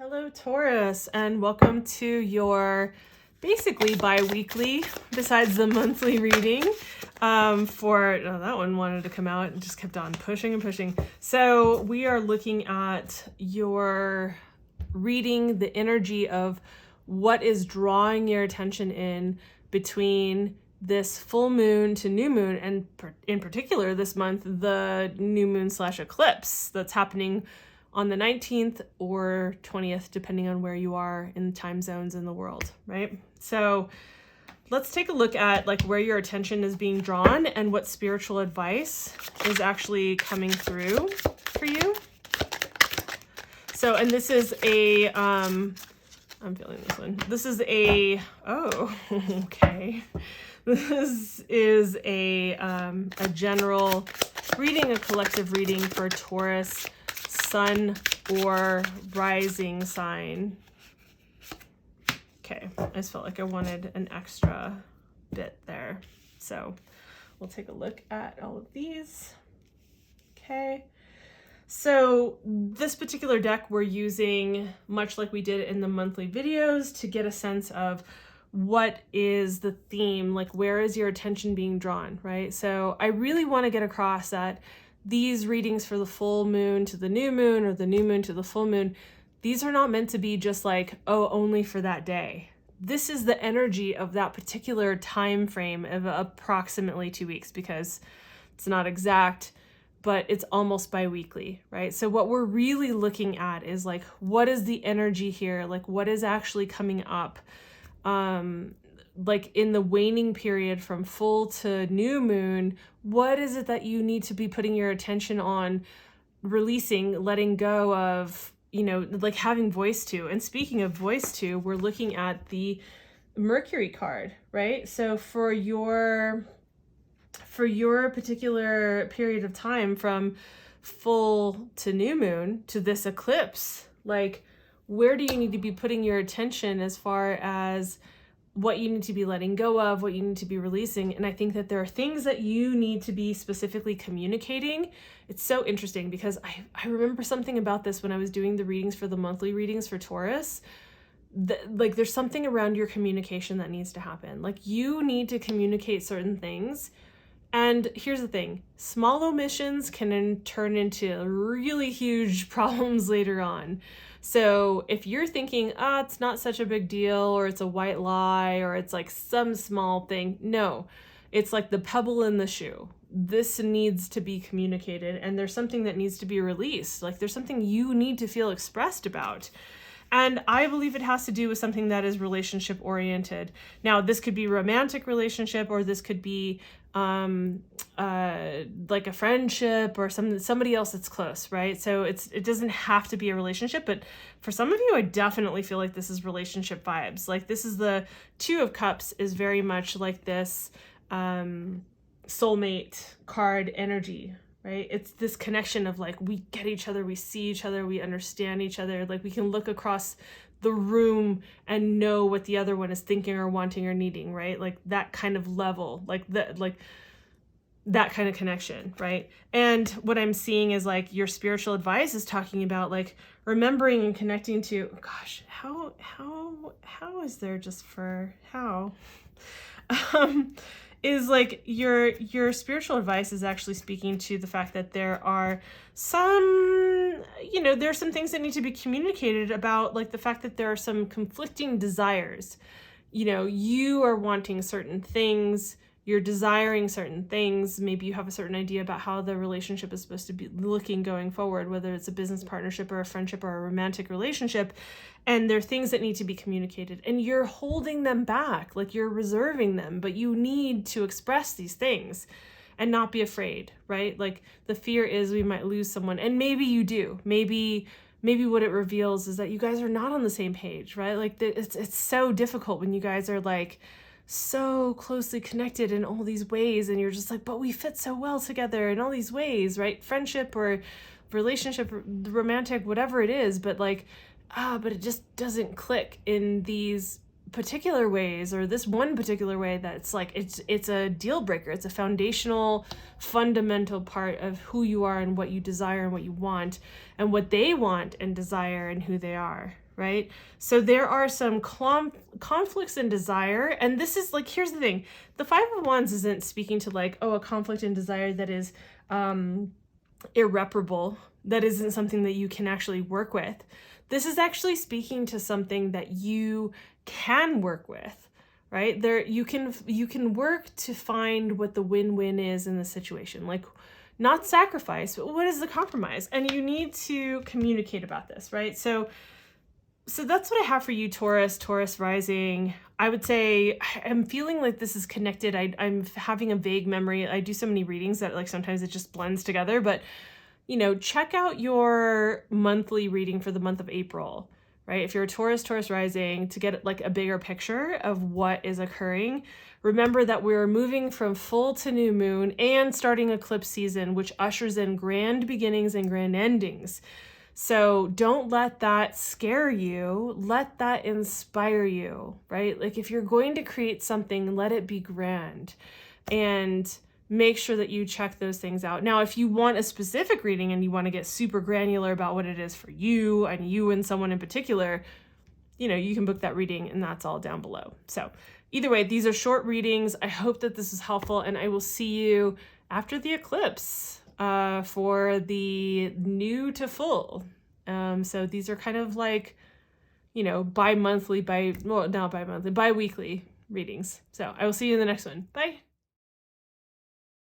Hello, Taurus, and welcome to your basically bi-weekly, besides the monthly reading, that one wanted to come out and just kept on pushing and pushing. So we are looking at your reading the energy of what is drawing your attention in between this full moon to new moon, and in particular this month, the new moon / eclipse that's happening on the 19th or 20th, depending on where you are in time zones in the world, right? So let's take a look at like where your attention is being drawn and what spiritual advice is actually coming through for you. So, and this is a, I'm feeling this one. This is a, oh, okay. This is a general reading, a collective reading for Taurus, sun or rising sign. Okay, I just felt like I wanted an extra bit there. So we'll take a look at all of these. Okay, so this particular deck we're using, much like we did in the monthly videos, to get a sense of what is the theme, like where is your attention being drawn, right? So I really want to get across that these readings for the full moon to the new moon, or the new moon to the full moon, these are not meant to be just like, oh, only for that day. This is the energy of that particular time frame of approximately 2 weeks, because it's not exact, but it's almost bi-weekly, right? So what we're really looking at is like, what is the energy here? Like what is actually coming up? Like in the waning period from full to new moon, what is it that you need to be putting your attention on, releasing, letting go of, you know, like having voice to? And speaking of voice to, we're looking at the Mercury card, right? So for your particular period of time from full to new moon to this eclipse, like where do you need to be putting your attention as far as what you need to be letting go of, what you need to be releasing? And I think that there are things that you need to be specifically communicating. It's so interesting because I remember something about this when I was doing the readings for the monthly readings for Taurus. Like there's something around your communication that needs to happen. Like you need to communicate certain things. And here's the thing, small omissions can turn into really huge problems later on. So if you're thinking, it's not such a big deal, or it's a white lie, or it's like some small thing, no, it's like the pebble in the shoe. This needs to be communicated, and there's something that needs to be released. Like there's something you need to feel expressed about. And I believe it has to do with something that is relationship oriented. Now, this could be romantic relationship, or this could be like a friendship or somebody else that's close, right? So it doesn't have to be a relationship, but for some of you, I definitely feel like this is relationship vibes. Like this is the Two of Cups is very much like this soulmate card energy, right? It's this connection of like, we get each other, we see each other, we understand each other. Like we can look across the room and know what the other one is thinking or wanting or needing, right? Like that kind of level, like that kind of connection, right? And what I'm seeing is like your spiritual advice is talking about like remembering and connecting to, gosh, how is there just for how? Is like your spiritual advice is actually speaking to the fact that there are some, you know, there's some things that need to be communicated about, like the fact that there are some conflicting desires. You know, you are wanting certain things, you're desiring certain things. Maybe you have a certain idea about how the relationship is supposed to be looking going forward, whether it's a business partnership or a friendship or a romantic relationship. And there are things that need to be communicated, and you're holding them back, like you're reserving them, but you need to express these things and not be afraid, right? Like the fear is we might lose someone, and maybe you do. Maybe what it reveals is that you guys are not on the same page, right? Like it's so difficult when you guys are like so closely connected in all these ways, and you're just like, but we fit so well together in all these ways, right? Friendship or relationship, romantic, whatever it is, but like, but it just doesn't click in these particular ways, or this one particular way that's like, it's a deal breaker. It's a foundational, fundamental part of who you are and what you desire and what you want and what they want and desire and who they are, right? So there are some conflicts in desire. And this is like, here's the thing. The Five of Wands isn't speaking to like, oh, a conflict in desire that is irreparable. That isn't something that you can actually work with. This is actually speaking to something that you can work with, right? There, you can work to find what the win-win is in the situation. Like, not sacrifice, but what is the compromise? And you need to communicate about this, right? So that's what I have for you, Taurus rising. I would say I'm feeling like this is connected. I'm having a vague memory. I do so many readings that like sometimes it just blends together, but you know, check out your monthly reading for the month of April, right? If you're a Taurus rising, to get like a bigger picture of what is occurring. Remember that we're moving from full to new moon and starting eclipse season, which ushers in grand beginnings and grand endings. So don't let that scare you. Let that inspire you, right? Like if you're going to create something, let it be grand and make sure that you check those things out. Now, if you want a specific reading and you want to get super granular about what it is for you and someone in particular, you know, you can book that reading and that's all down below. So either way, these are short readings. I hope that this is helpful and I will see you after the eclipse for the new to full. So these are kind of like, you know, bi-weekly readings. So I will see you in the next one. Bye.